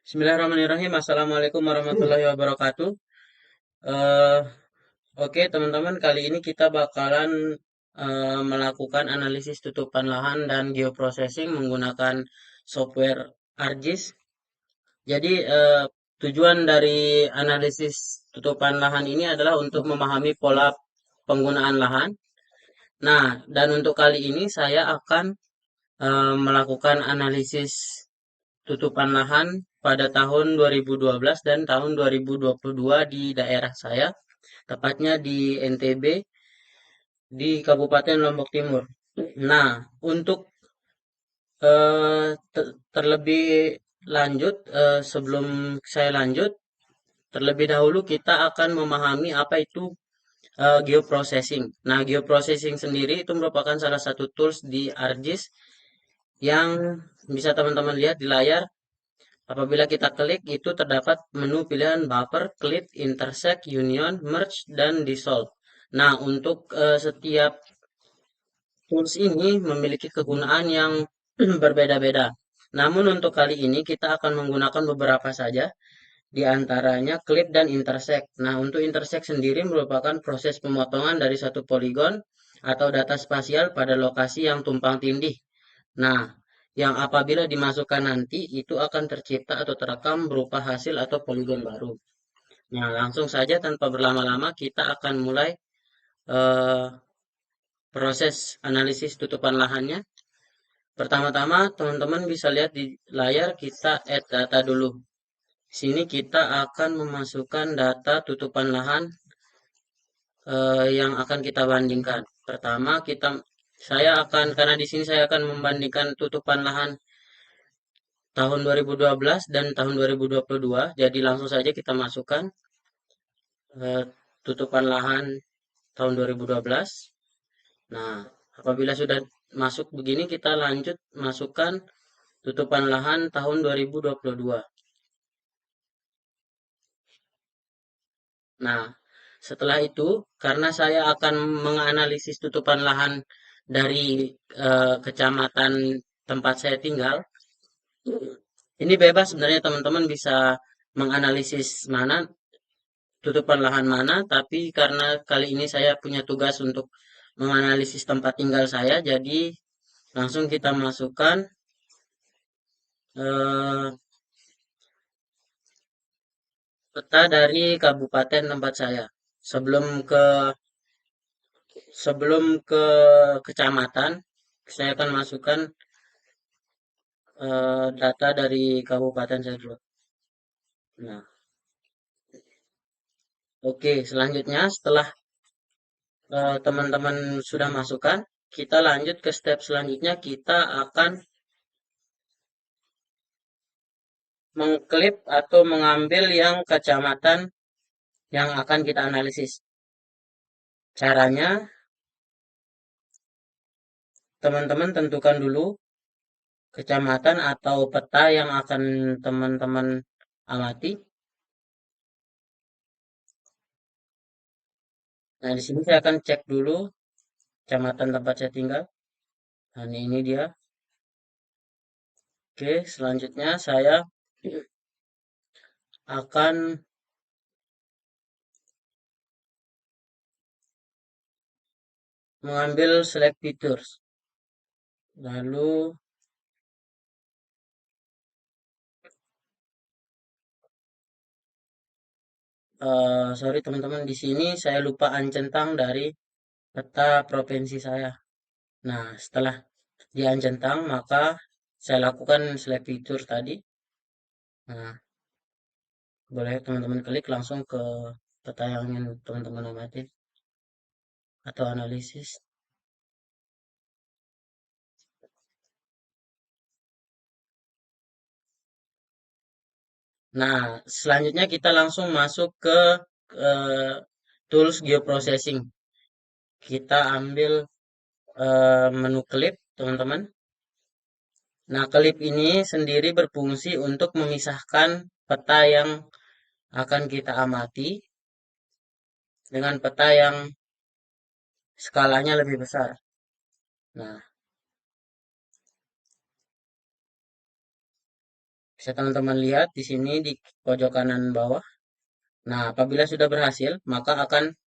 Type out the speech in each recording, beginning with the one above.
Bismillahirrahmanirrahim. Assalamualaikum warahmatullahi wabarakatuh. Eh, oke, teman-teman, kali ini kita bakalan melakukan analisis tutupan lahan dan geoprocessing menggunakan software ArcGIS. Jadi, tujuan dari analisis tutupan lahan ini adalah untuk memahami pola penggunaan lahan. Nah, dan untuk kali ini saya akan melakukan analisis tutupan lahan pada tahun 2012 dan tahun 2022 di daerah saya, tepatnya di NTB, di Kabupaten Lombok Timur. Nah, untuk terlebih lanjut, sebelum saya lanjut, terlebih dahulu kita akan memahami apa itu geoprocessing. Nah, geoprocessing sendiri itu merupakan salah satu tools di ArcGIS yang bisa teman-teman lihat di layar. Apabila kita klik, itu terdapat menu pilihan buffer, clip, intersect, union, merge, dan dissolve. Nah, untuk setiap tools ini memiliki kegunaan yang berbeda-beda. Namun untuk kali ini kita akan menggunakan beberapa saja, di antaranya clip dan intersect. Nah, untuk intersect sendiri merupakan proses pemotongan dari satu poligon atau data spasial pada lokasi yang tumpang tindih. Nah, yang apabila dimasukkan nanti itu akan tercipta atau terekam berupa hasil atau poligon baru. Nah, langsung saja tanpa berlama-lama kita akan mulai eh, proses analisis tutupan lahannya. Pertama-tama teman-teman bisa lihat di layar kita add data dulu. Di sini kita akan memasukkan data tutupan lahan yang akan kita bandingkan. Pertama saya akan karena di sini saya akan membandingkan tutupan lahan tahun 2012 dan tahun 2022. Jadi langsung saja kita masukkan eh, tutupan lahan tahun 2012. Nah, apabila sudah masuk begini kita lanjut masukkan tutupan lahan tahun 2022. Nah, setelah itu karena saya akan menganalisis tutupan lahan dari kecamatan tempat saya tinggal, ini bebas sebenarnya teman-teman bisa menganalisis mana tutupan lahan mana, tapi karena kali ini saya punya tugas untuk menganalisis tempat tinggal saya, jadi langsung kita masukkan eh, peta dari kabupaten tempat saya. Sebelum ke sebelum ke kecamatan, saya akan masukkan data dari kabupaten saya dulu. Nah, oke, selanjutnya setelah teman-teman sudah masukkan, kita lanjut ke step selanjutnya. Kita akan mengklip atau mengambil yang kecamatan yang akan kita analisis. Caranya, teman-teman tentukan dulu kecamatan atau peta yang akan teman-teman amati. Nah, di sini saya akan cek dulu kecamatan tempat saya tinggal. Nah, ini dia. Oke, selanjutnya saya akan mengambil select features. Lalu, sorry teman-teman, di sini saya lupa centang dari peta provinsi saya. Nah, setelah diancentang, maka saya lakukan select feature tadi. Nah, boleh teman-teman klik langsung ke peta yang ingin teman-teman amati atau analisis. Nah, selanjutnya kita langsung masuk ke eh, tools geoprocessing. Kita ambil menu klip, teman-teman. Nah, klip ini sendiri berfungsi untuk memisahkan peta yang akan kita amati dengan peta yang skalanya lebih besar. Nah, Bisa teman-teman lihat di sini di pojok kanan bawah. Nah, apabila sudah berhasil, maka akan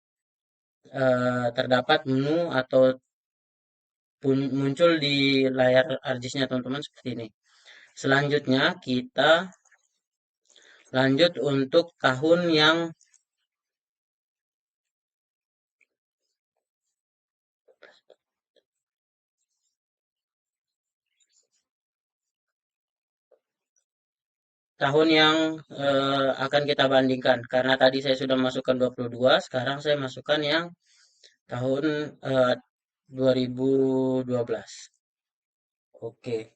terdapat menu atau muncul di layar ArcGIS-nya teman-teman seperti ini. Selanjutnya kita lanjut untuk tahun yang akan kita bandingkan. Karena tadi saya sudah masukkan 22, sekarang saya masukkan yang tahun 2012. Oke.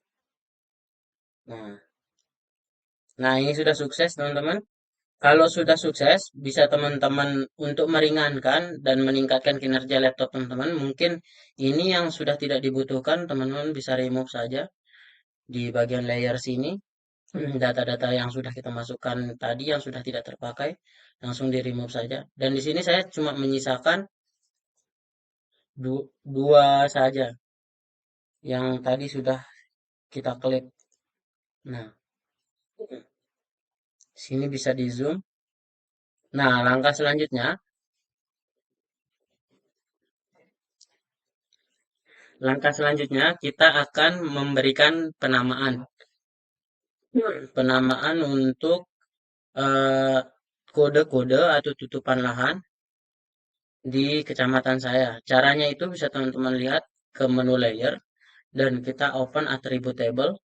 Nah, nah ini sudah sukses teman-teman. Kalau sudah sukses, bisa teman-teman untuk meringankan dan meningkatkan kinerja laptop teman-teman. Mungkin ini yang sudah tidak dibutuhkan, teman-teman bisa remove saja di bagian layer sini. Data-data yang sudah kita masukkan tadi yang sudah tidak terpakai, langsung di remove saja. Dan di sini saya cuma menyisakan dua saja yang tadi sudah kita klik. Nah, sini bisa di zoom. Nah, langkah selanjutnya kita akan memberikan penamaan. Penamaan untuk eh, kode-kode atau tutupan lahan di kecamatan saya. Caranya itu bisa teman-teman lihat ke menu layer dan kita open attribute table.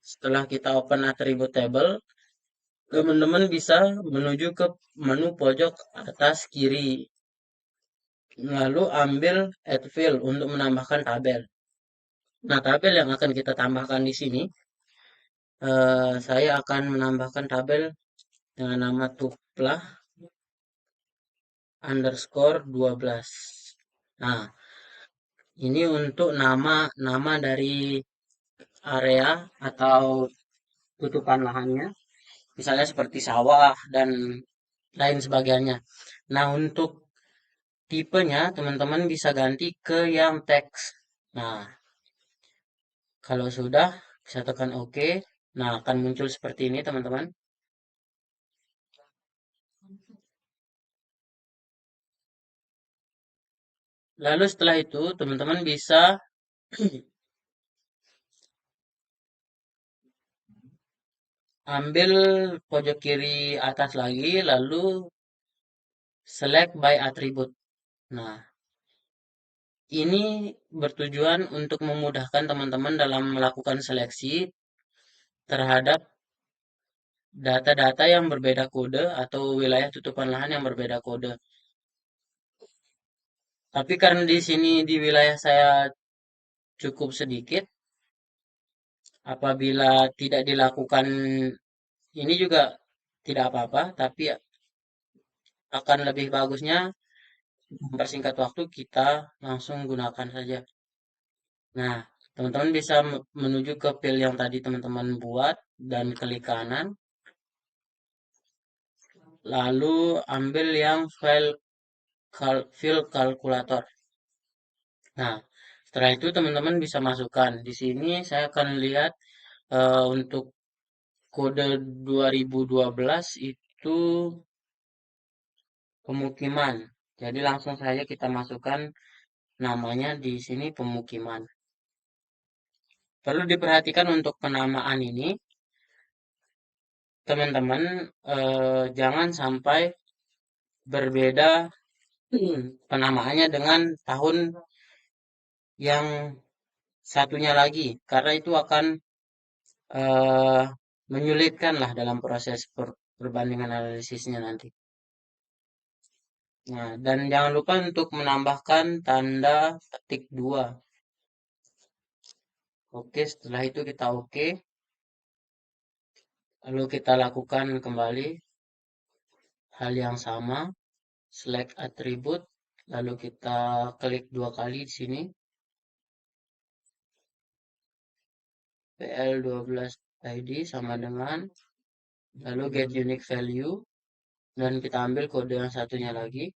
Setelah kita open attribute table, teman-teman bisa menuju ke menu pojok atas kiri. Lalu ambil add field untuk menambahkan tabel. Nah, tabel yang akan kita tambahkan di sini, saya akan menambahkan tabel dengan nama tuplah underscore 12. Nah, ini untuk nama dari area atau tutupan lahannya, misalnya seperti sawah dan lain sebagainya. Nah, untuk tipenya teman-teman bisa ganti ke yang teks. Nah, kalau sudah bisa tekan OK. Nah, akan muncul seperti ini teman-teman. Lalu setelah itu teman-teman bisa ambil pojok kiri atas lagi, lalu select by attribute. Nah, ini bertujuan untuk memudahkan teman-teman dalam melakukan seleksi terhadap data-data yang berbeda kode atau wilayah tutupan lahan yang berbeda kode. Tapi karena di sini di wilayah saya cukup sedikit, apabila tidak dilakukan ini juga tidak apa-apa, tapi akan lebih bagusnya mempersingkat waktu kita langsung gunakan saja. Nah, teman-teman bisa menuju ke file yang tadi teman-teman buat dan klik kanan, lalu ambil yang file kalkulator. Nah, setelah itu teman-teman bisa masukkan. Di sini saya akan lihat untuk kode 2012 itu pemukiman. Jadi langsung saja kita masukkan namanya di sini pemukiman. Perlu diperhatikan untuk penamaan ini, teman-teman jangan sampai berbeda penamaannya dengan tahun yang satunya lagi, karena itu akan eh, menyulitkan lah dalam proses perbandingan analisisnya nanti. Nah, dan jangan lupa untuk menambahkan tanda petik 2. Oke, setelah itu kita oke. Lalu kita lakukan kembali hal yang sama, select attribute, lalu kita klik dua kali di sini, PL12 ID sama dengan, lalu get unique value, dan kita ambil kode yang satunya lagi.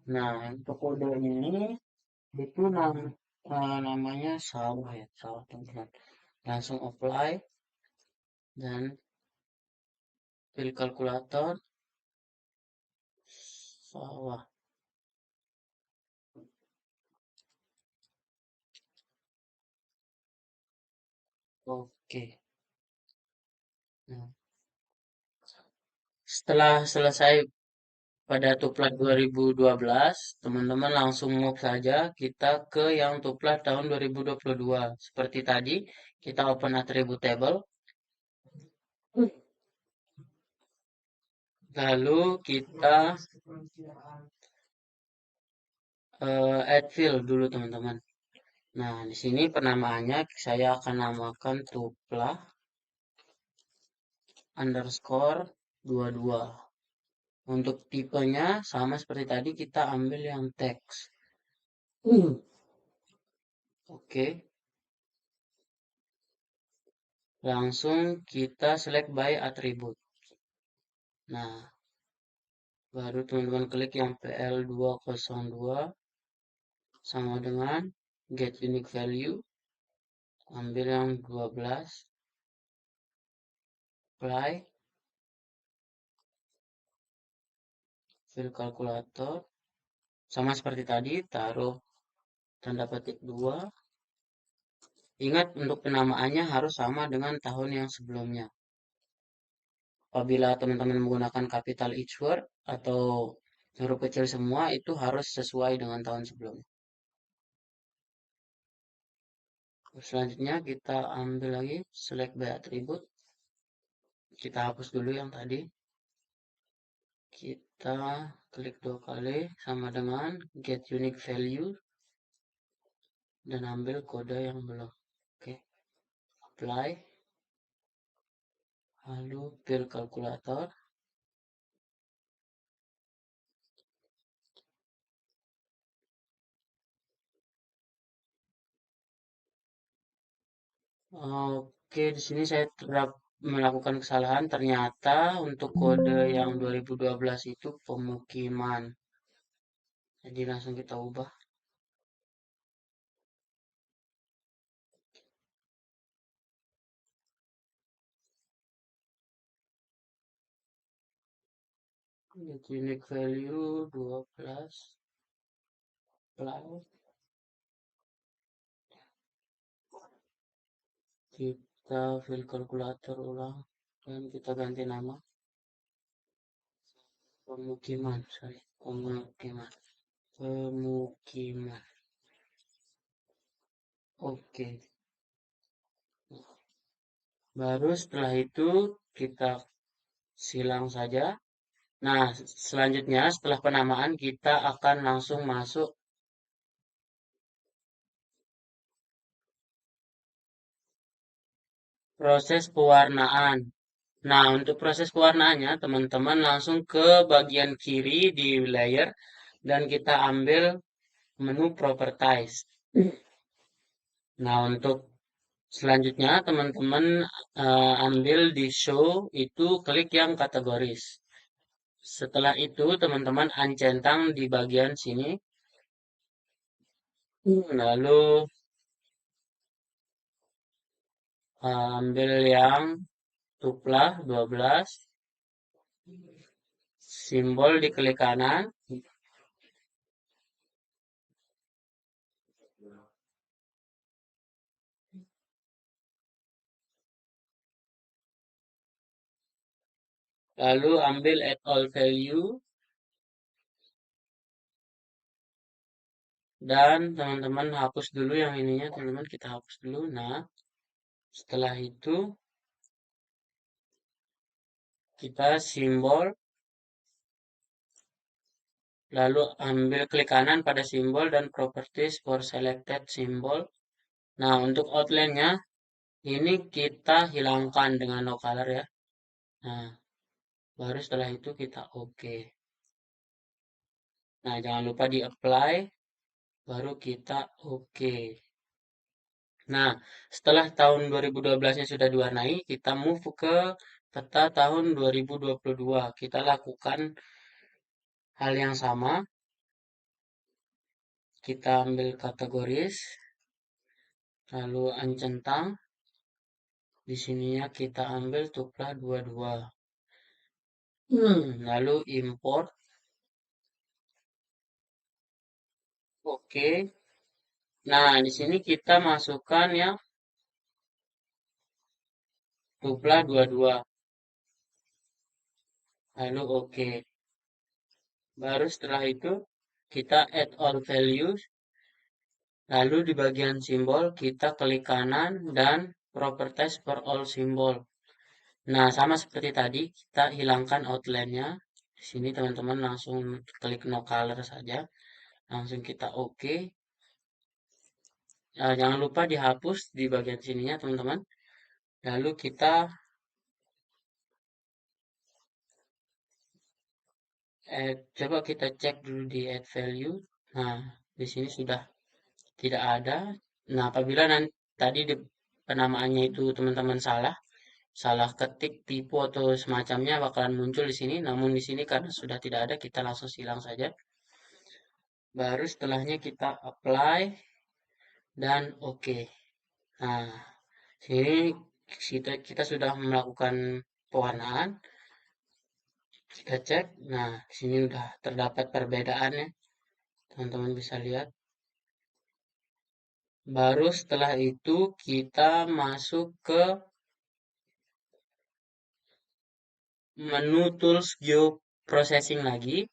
Nah, untuk kode ini itu namanya sawah ya, sawah teman-teman. Langsung apply dan pilih kalkulator, sawah. Oke. Nah, setelah selesai pada Tuplat 2012, teman-teman langsung move saja kita ke yang Tuplat tahun 2022. Seperti tadi, kita open attribute table, lalu kita add field dulu teman-teman. Nah, di sini penamaannya saya akan namakan Tuplah underscore 22. Untuk tipenya sama seperti tadi kita ambil yang teks. Oke, langsung kita select by attribute. Nah, baru teman-teman klik yang PL202 sama dengan get unique value. Ambil yang 12, apply, fill kalkulator. Sama seperti tadi, taruh tanda petik 2. Ingat untuk penamaannya harus sama dengan tahun yang sebelumnya. Apabila teman-teman menggunakan capital each word atau huruf kecil semua, itu harus sesuai dengan tahun sebelumnya. Selanjutnya kita ambil lagi select by attribute. Kita hapus dulu yang tadi. Kita klik 2 kali sama dengan get unique value dan ambil kode yang belum. Oke, apply. Lalu fill kalkulator. Oke, di sini saya melakukan kesalahan. Ternyata untuk kode yang 2012 itu pemukiman. Jadi langsung kita ubah. Get unique value 12 plus. Kita fill kalkulator ulang dan kita ganti nama pemukiman. Sorry, pemukiman. Pemukiman. Oke. Baru setelah itu kita silang saja. Nah, selanjutnya setelah penamaan kita akan langsung masuk proses pewarnaan. Nah, untuk proses pewarnaannya, teman-teman langsung ke bagian kiri di layer dan kita ambil menu properties. Nah, untuk selanjutnya teman-teman ambil di show itu klik yang kategoris. Setelah itu teman-teman uncentang di bagian sini. Lalu ambil yang tuplah 12, simbol di klik kanan, lalu ambil add all value, dan teman-teman hapus dulu yang ininya, teman-teman kita hapus dulu. Nah, setelah itu kita simbol, lalu ambil klik kanan pada simbol dan properties for selected symbol. Nah, untuk outline-nya ini kita hilangkan dengan no color ya. Nah, baru setelah itu kita oke. Nah, jangan lupa di apply, baru kita oke. Nah, setelah tahun 2012-nya sudah diwarnai, kita move ke peta tahun 2022. Kita lakukan hal yang sama. Kita ambil kategoris. lalu centang. Di sininya kita ambil tuplah 22. Lalu import. Oke. Nah, di sini kita masukkan yang tuplah 22. Lalu oke. Baru setelah itu kita add all values. Lalu di bagian simbol kita klik kanan dan properties for all symbol. Nah, sama seperti tadi, kita hilangkan outline-nya. Di sini teman-teman langsung klik no color saja. Langsung kita oke. Nah, jangan lupa dihapus di bagian sininya, teman-teman. Lalu kita coba kita cek dulu di add value. Nah, di sini sudah tidak ada. Nah, apabila nanti tadi di penamaannya itu teman-teman salah ketik, tipu atau semacamnya bakalan muncul di sini. Namun di sini karena sudah tidak ada, kita langsung silang saja. Baru setelahnya kita apply dan oke. Nah, sini kita sudah melakukan pewarnaan. Kita cek. Nah, di sini sudah terdapat perbedaannya. Teman-teman bisa lihat. Baru setelah itu kita masuk ke menu tools geoprocessing lagi.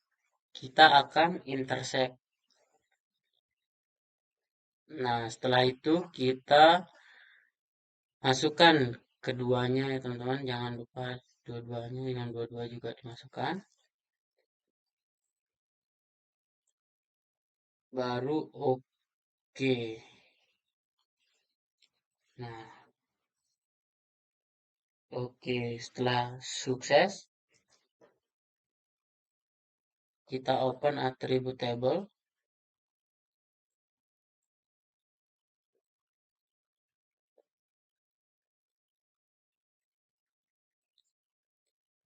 Kita akan intersect. Nah, setelah itu kita masukkan keduanya ya teman-teman. Jangan lupa dua-duanya dengan dua-dua juga dimasukkan. Baru oke. Nah, oke. Setelah sukses, kita open attribute table.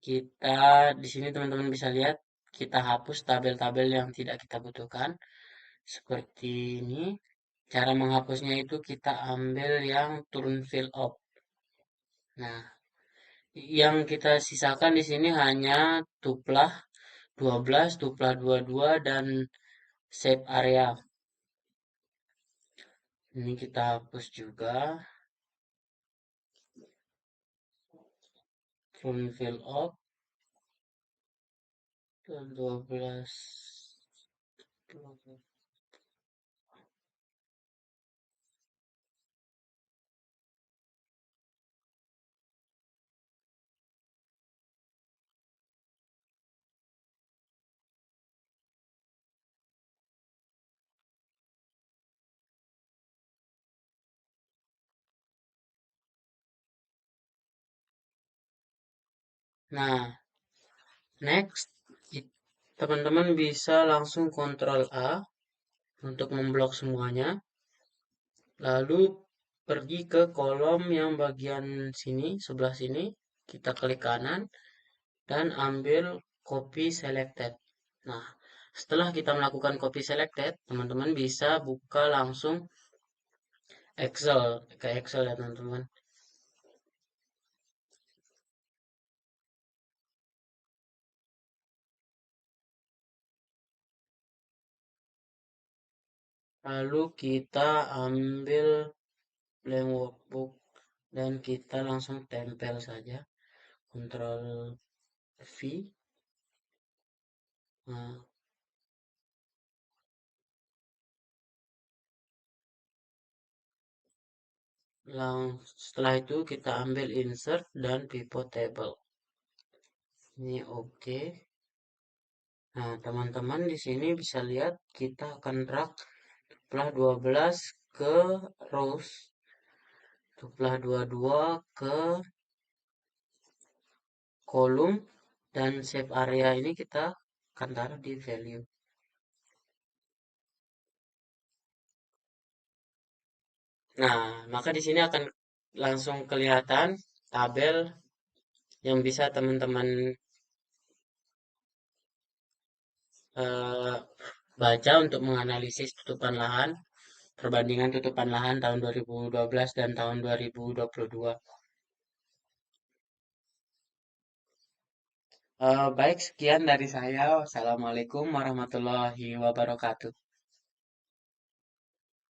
Kita di sini teman-teman bisa lihat kita hapus tabel-tabel yang tidak kita butuhkan seperti ini. Cara menghapusnya itu kita ambil yang turn fill up. Nah, yang kita sisakan di sini hanya tuplah 12, tuplah 22 dan shape area. Ini kita hapus juga. Turn fill up dan 12. Nah, next, teman-teman bisa langsung Ctrl A untuk memblok semuanya. Lalu pergi ke kolom yang bagian sini, sebelah sini. Kita klik kanan dan ambil copy selected. Nah, setelah kita melakukan copy selected, teman-teman bisa buka langsung Excel, ke Excel ya teman-teman. Lalu kita ambil blank workbook dan kita langsung tempel saja. Ctrl V. Nah, setelah itu kita ambil insert dan pivot table. Ini oke. Nah, teman-teman di sini bisa lihat kita akan drag tuplah 12 ke rows, tuplah 22 ke kolom, dan shape area ini kita akan taruh di value. Nah, maka di sini akan langsung kelihatan tabel yang bisa teman-teman baca untuk menganalisis tutupan lahan. perbandingan tutupan lahan tahun 2012 dan tahun 2022. Baik, sekian dari saya. Wassalamualaikum warahmatullahi wabarakatuh.